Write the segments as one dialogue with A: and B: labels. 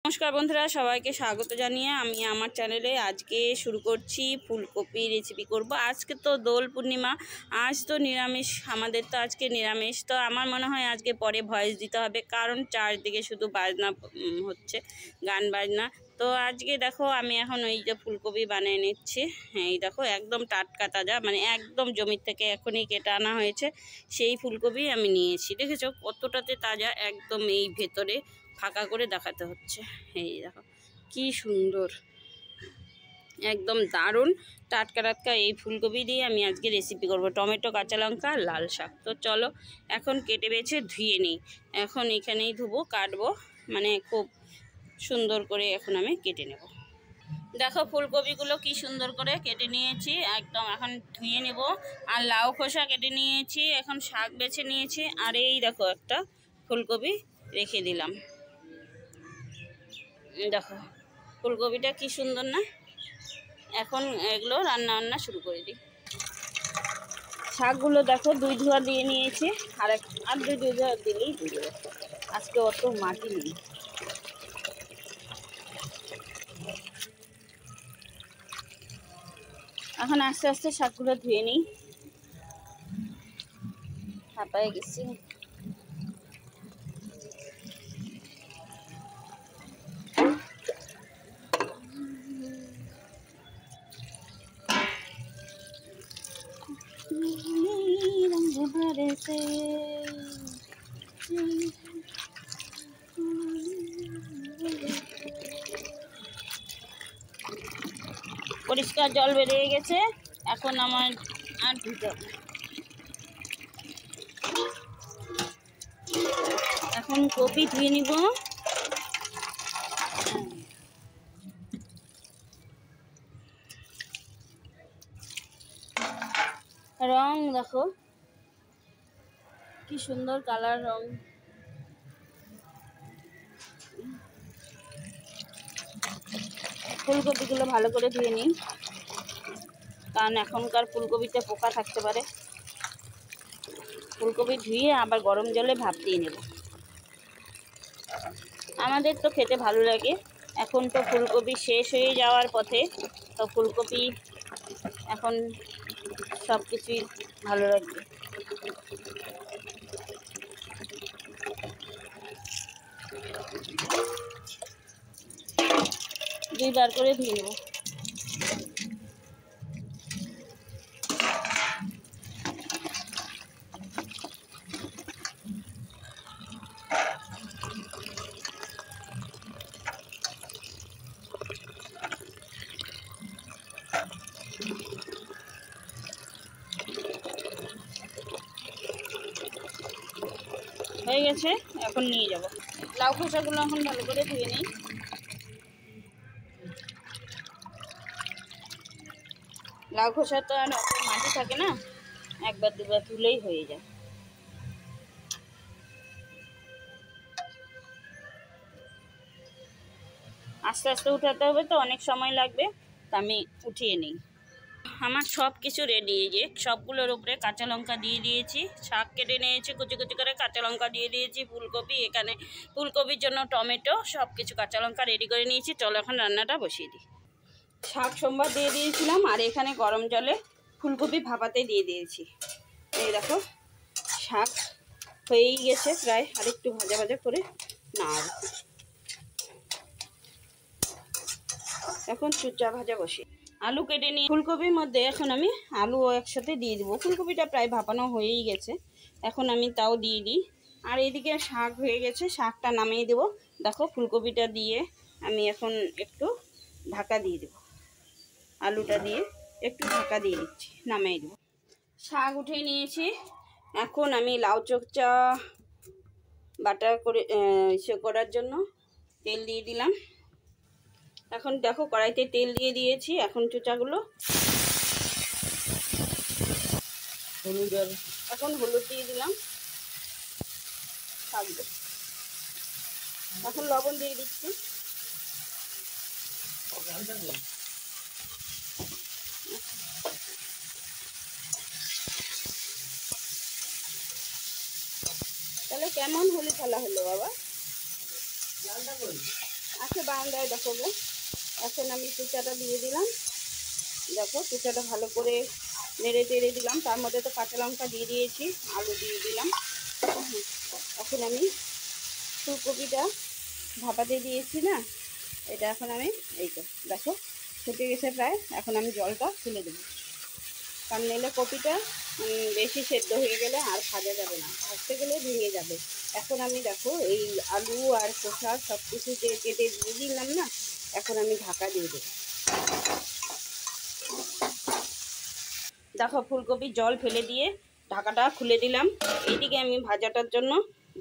A: नमस्कार बंधुरा सबाइके स्वागत जानिए आमी आमार चैनेले आज के शुरू करছি फुलकपि रेसिपि करब। आज के तो दोल पूर्णिमा, आज तो निरामिष, हमादेर तो आज के निरामिष। तो आमार मने हय आज के परे भয়েস दिते हबे कारण चारदिके शुधु बाजना हच्छे, गान बाजना। तो आज के देखो आमी एखन ओई जे फुलकपि बानिये निচ্ছি। এই দেখো একদম টাটকা তাজা, মানে একদম জমি থেকে এখনই কেটে আনা হয়েছে সেই ফুলকপি আমি নিয়েছি। দেখেছো কতটাতে তাজা, একদম এই ভেতরে ফাঁকা করে দেখাতে হচ্ছে। এই দেখো কি সুন্দর, একদম দারুণ টাটকা টাটকা এই ফুলকপি দিয়ে আমি আজকে রেসিপি করব। টমেটো, কাঁচা লঙ্কা, লাল শাক। তো চলো এখন কেটে বেছে ধুয়ে নিই। এখন এখানেই ধুবো, কাটবো, মানে খুব সুন্দর করে এখন আমি কেটে নেব। দেখো ফুলকপিগুলো কি সুন্দর করে কেটে নিয়েছি, একদম এখন ধুয়ে নেব। আর লাউ খোসা কেটে নিয়েছি, এখন শাক বেছে নিয়েছি। আর এই দেখো একটা ফুলকপি রেখে দিলাম। দেখো ফুলকপিটা কি সুন্দর না। এখন এগুলো রান্না বান্না শুরু করে দিই। শাকগুলো দেখো দুই ধোয়া দিয়ে নিয়েছি, আর দুই ধোয়া দিলেই হয়ে যাবে। আজকে অত মাটি নেই। এখন আস্তে আস্তে শাকগুলো ধুয়ে নিই, হাঁপায়ে গেছি। পরিষ্কার জল বেরিয়ে গেছে, এখন আমার আর ধুতে হবে। এখন কপি ধুয়ে নিব। রং দেখো কি সুন্দর কালার, রং। ফুলকপিগুলো ভালো করে ধুয়ে নিই, কারণ এখনকার ফুলকপিতে পোকা থাকতে পারে। ফুলকপি ধুয়ে আবার গরম জলে ভাপ দিয়ে নেব। আমাদের তো খেতে ভালো লাগে। এখন তো ফুলকপি শেষ হয়ে যাওয়ার পথে, তো ফুলকপি এখন সব কিছুই ভালো লাগবে। দুইবার করে ধুয়ে নেব। হয়ে গেছে, এখন নিয়ে যাব। লাউ খোসাগুলো এখন ভালো করে ধুয়ে নিই। লাউ খোসা তো আর মাটি থাকে না, একবার দুবার ধুলেই হয়ে যায়। আস্তে আস্তে উঠাতে হবে, তো অনেক সময় লাগবে, তা আমি উঠিয়ে নিই। আমার সব কিছু রেডি। যে সবগুলোর উপরে কাঁচা লঙ্কা দিয়ে দিয়েছি, শাক কেটে নিয়েছি কুচি কুচি করে, কাঁচা লঙ্কা দিয়ে দিয়েছি, ফুলকপি, এখানে ফুলকপির জন্য টমেটো, সব কিছু কাঁচা লঙ্কা রেডি করে নিয়েছি। চলো এখন রান্নাটা বসিয়ে দিই। শাক সোমবার দিয়ে দিয়েছিলাম, আর এখানে গরম জলে ফুলকপি ভাপাতে দিয়ে দিয়েছি। এই দেখো শাক হয়েই গেছে প্রায়, আর একটু ভাজা ভাজা করে না। এখন চুচা ভাজা বসি। আলু কেটে নিয়ে ফুলকপির মধ্যে এখন আমি আলুও একসাথে দিয়ে দেবো। ফুলকপিটা প্রায় ভাপানো হয়েই গেছে, এখন আমি তাও দিয়ে দিই। আর এইদিকে শাক হয়ে গেছে, শাকটা নামিয়ে দেবো। দেখো ফুলকপিটা দিয়ে আমি এখন একটু ঢাকা দিয়ে দেবো। আলুটা দিয়ে একটু ঢাকা দিয়ে দিচ্ছি, নামিয়ে দেবো। শাক উঠিয়ে নিয়েছি, এখন আমি লাউ চোখচা বাটা করে করার জন্য তেল দিয়ে দিলাম। এখন দেখো কড়াইতে তেল দিয়ে দিয়েছি। এখন চোচাগুলো এখন হলুদ দিয়ে দিলাম, এখন লবণ দিয়ে দিচ্ছি। তাহলে কেমন হলি খেলা হলো বাবা? আচ্ছা বারান্দায় দেখো গো। এখন আমি কুচাটা দিয়ে দিলাম, দেখো কুচাটা ভালো করে নেড়ে টেড়ে দিলাম, তার মধ্যে তো কাঁচা লঙ্কা দিয়ে দিয়েছি, আলু দিয়ে দিলাম। এখন আমি ফুলকপিটা ভাপাতে দিয়েছি না, এটা এখন আমি এই তো দেখো ফুটে গেছে প্রায়। এখন আমি জলটা তুলে দেবো, কারণ নিলে কপিটা বেশি সেদ্ধ হয়ে গেলে আর ভাজা যাবে না, ভাজতে গেলে ভেঙে যাবে। এখন আমি দেখো এই আলু আর খোসা সব কিছু যে কেটে দিয়ে দিলাম না, এখন আমি ঢাকা দিয়ে দেবো। দেখো ফুলকপির জল ফেলে দিয়ে ঢাকাটা খুলে দিলাম। এইদিকে আমি ভাজাটার জন্য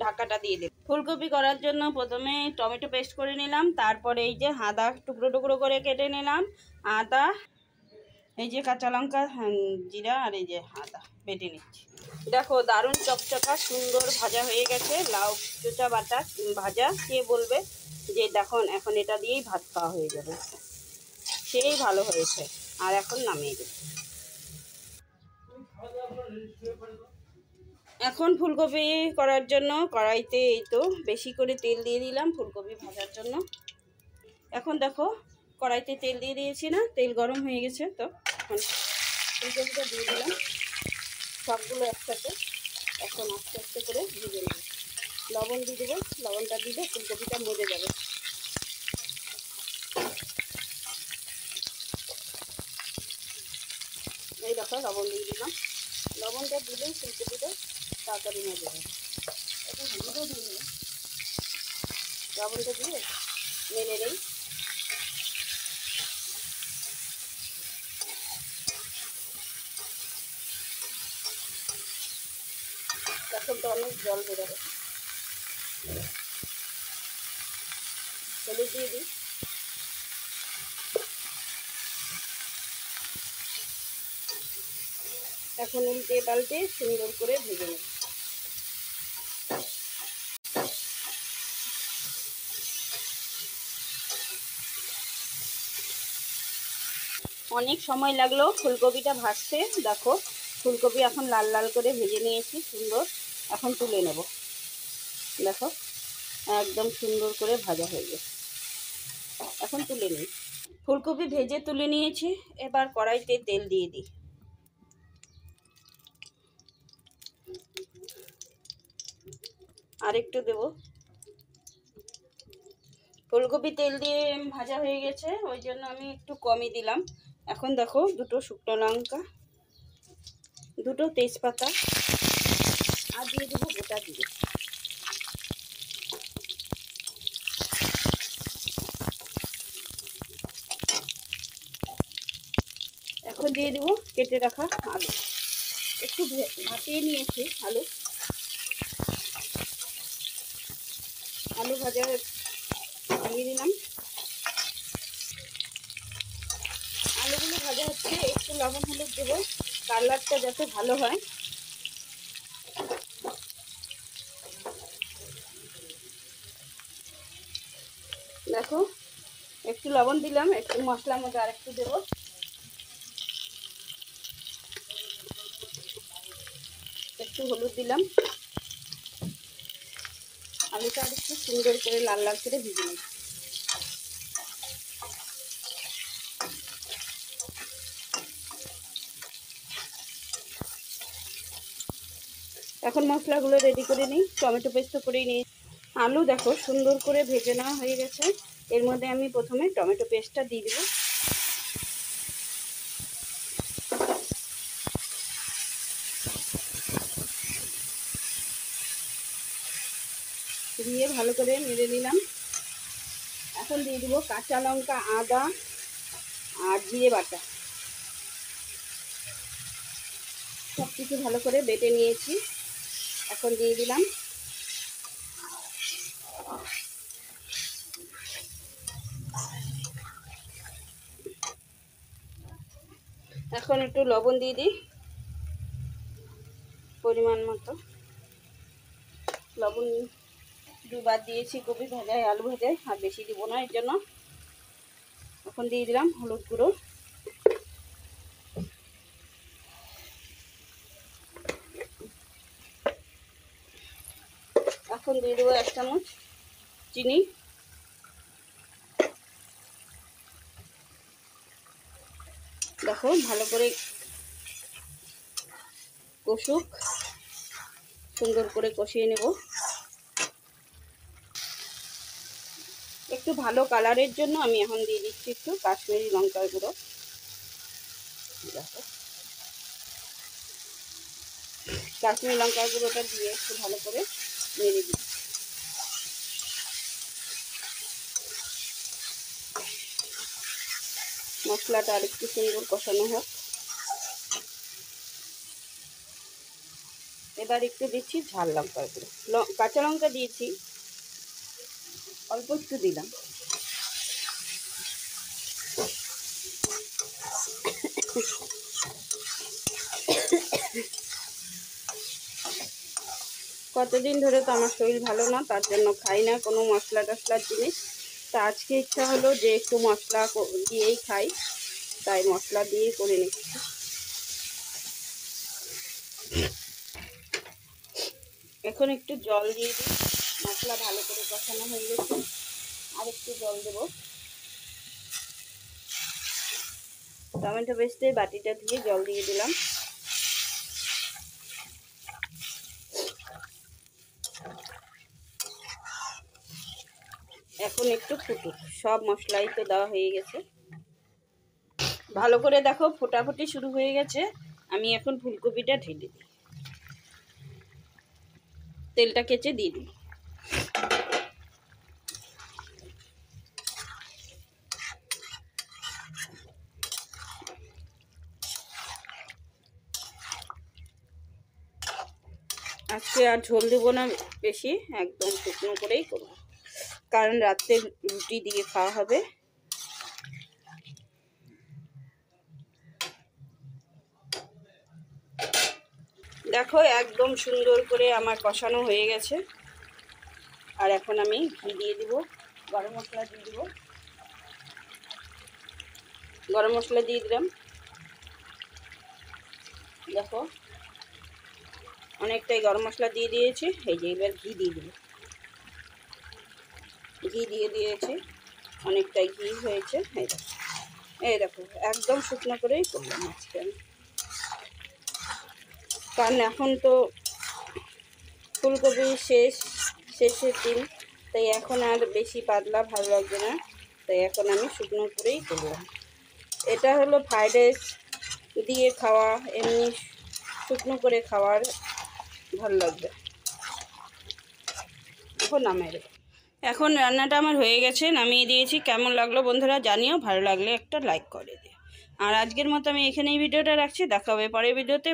A: ঢাকাটা দিয়ে দেব। ফুলকপি করার জন্য প্রথমে টমেটো পেস্ট করে নিলাম, তারপরে এই যে আদা টুকরো টুকরো করে কেটে নিলাম, আদা, এই যে কাঁচা লঙ্কা, জিরা, আর এই যে আদা বেটে নিচ্ছি। দেখো দারুণ চকচকা সুন্দর ভাজা হয়ে গেছে, লাউ চোচা বাটা ভাজা। কে বলবে যে দেখুন এখন এটা দিয়েই ভাত খাওয়া হয়ে যাবে, সেই ভালো হয়েছে। আর এখন নামিয়ে দেব। এখন ফুলকপি করার জন্য কড়াইতে এই তো বেশি করে তেল দিয়ে দিলাম ফুলকপি ভাজার জন্য। এখন দেখো কড়াইতে তেল দিয়ে দিয়েছি না, তেল গরম হয়ে গেছে, তো এখন ফুলকপিটা দিয়ে দিলাম সবগুলো একসাথে। এখন আস্তে আস্তে করে ভেজে নেব। লবণ দিয়ে দেবো, লবণটা দিলে ফুলকপিটা মজে যাবে। এই দেখো লবণ দিয়ে দিলাম, লবণটা দিলেই ফুলকপিটা তাড়াতাড়ি মজে যাবে। এখন হলুদও দিয়ে দেবো, লবণটা দিয়ে নেড়ে নেই। তখন তো অনেক জল বেরোবে, হলুদ দিয়ে দিই। এখন উল্টে পাল্টে সুন্দর করে ভেজে নেব। অনেক সময় লাগলো ফুলকপিটা ভাজতে। দেখো ফুলকপি এখন লাল লাল করে ভেজে নিয়েছি সুন্দর, এখন তুলে নেব। দেখো একদম সুন্দর করে ভাজা হয়ে গেছে, এখন তুলে নিই। ফুলকপি ভেজে তুলে নিয়েছি, এবার কড়াইতে তেল দিয়ে দিই। আর একটু দেবো। ফুলকপি তেল দিয়ে ভাজা হয়ে গেছে, ওই জন্য আমি একটু কমই দিলাম। এখন দেখো দুটো শুকনো লঙ্কা, দুটো তেজপাতা, আর দিয়ে দেবো গোটা জিরে। এখন দিয়ে দেবো কেটে রাখা আলু, একটু ভাপিয়ে নিয়েছি আলু। আলু ভাজা দিয়ে দিলাম, আলুগুলো ভাজা হচ্ছে, একটু লবণ হলুদ দেবো কালারটা যাতে ভালো হয়। দেখো একটু লবণ দিলাম, একটু মশলার মধ্যে আর একটু দেবো, একটু হলুদ দিলাম। আলুটা আর একটু সুন্দর করে লাল লাল করে ভেজে নিই। এখন মশলাগুলো রেডি করে নিই, টমেটো পেস্ট করেই নিই। আলু দেখো সুন্দর করে ভেজে নেওয়া হয়ে গেছে, এর মধ্যে আমি প্রথমে টমেটো পেস্টটা দিয়ে দেবো। দিয়ে ভালো করে নেড়ে নিলাম। এখন দিয়ে দেবো কাঁচা লঙ্কা, আদা আর জিরে বাটা, সব কিছু ভালো করে বেটে নিয়েছি, এখন দিয়ে দিলাম। এখন একটু লবণ দিয়ে দিই পরিমাণ মতো, লবণ দুবার দিয়েছি কপি ভাজায় আলু ভাজায়, আর বেশি দিব না এর জন্য। এখন দিয়ে দিলাম হলুদ গুঁড়ো, এখন দিয়ে দেবো 1 চামচ চিনি, দেখো ভালো করে কষুক, সুন্দর করে কষিয়ে নেব। একটু ভালো কালারের জন্য আমি এখন দিয়ে দিচ্ছি একটু কাশ্মীরি লঙ্কার গুঁড়ো। দেখো কাশ্মীরি লঙ্কার গুঁড়োটা দিয়ে একটু ভালো করে নেড়ে দিই। মশলাটা আর একটু সুন্দর কষানো হোক। এবার একটু দিচ্ছি ঝাল লঙ্কার গুঁড়ো, কাঁচা লঙ্কা দিয়েছি, অল্প একটু দিলাম। কতদিন ধরে তো আমার শরীর ভালো না, তার জন্য খাই না কোনো মশলা টশলার জিনিস। তা আজকে ইচ্ছা হলো যে একটু মশলা দিয়েই খাই, তাই মশলা দিয়েই করে নিচ্ছি। এখন একটু জল দিয়ে দিই। মশলা ভালো করে কষানো হয়ে গেছে, আর একটু জল দেবো। টমেটো পেস্টে বাটিটা দিয়ে জল দিয়ে দিলাম। এখন একটু ফুটুক, সব মশলাই তো দেওয়া হয়ে গেছে। ভালো করে দেখো ফোটাফুটি শুরু হয়ে গেছে। আমি এখন ফুলকপিটা ঢেলে দিই, তেলটা কেচে দিয়ে দিই। আজকে আর ঝোল দেবো না বেশি, একদম শুকনো করেই করবো, কারণ রাত্রে রুটি দিয়ে খাওয়া হবে। দেখো একদম সুন্দর করে আমার কষানো হয়ে গেছে। আর এখন আমি ঘি দিয়ে দিব, গরম মশলা দিয়ে দিব। গরম মশলা দিয়ে দিলাম। দেখো অনেকটাই গরম মশলা দিয়ে দিয়েছি। এই যে এবার ঘি দিয়ে দিব, ঘি দিয়ে দিয়েছি, অনেকটাই ঘি হয়েছে। এই দেখো একদম শুকনো করেই করলাম আজকে আমি, কারণ এখন তো ফুলকপি শেষের দিন, তাই এখন আর বেশি পাতলা ভালো লাগবে না, তাই এখন আমি শুকনো করেই করলাম। এটা হলো ফ্রাইড রাইস দিয়ে খাওয়া, এমনি শুকনো করে খাওয়ার ভালো লাগবে। এখন নামিয়ে দেবো। এখন রান্নাটা আমার হয়ে গেছে, নামিয়ে দিয়েছি। কেমন লাগলো বন্ধুরা জানিও, ভালো লাগলে একটা লাইক করে দিও। আর আজকের মতো আমি এখানেই ভিডিওটা রাখছি। দেখা হবে পরের ভিডিওতে।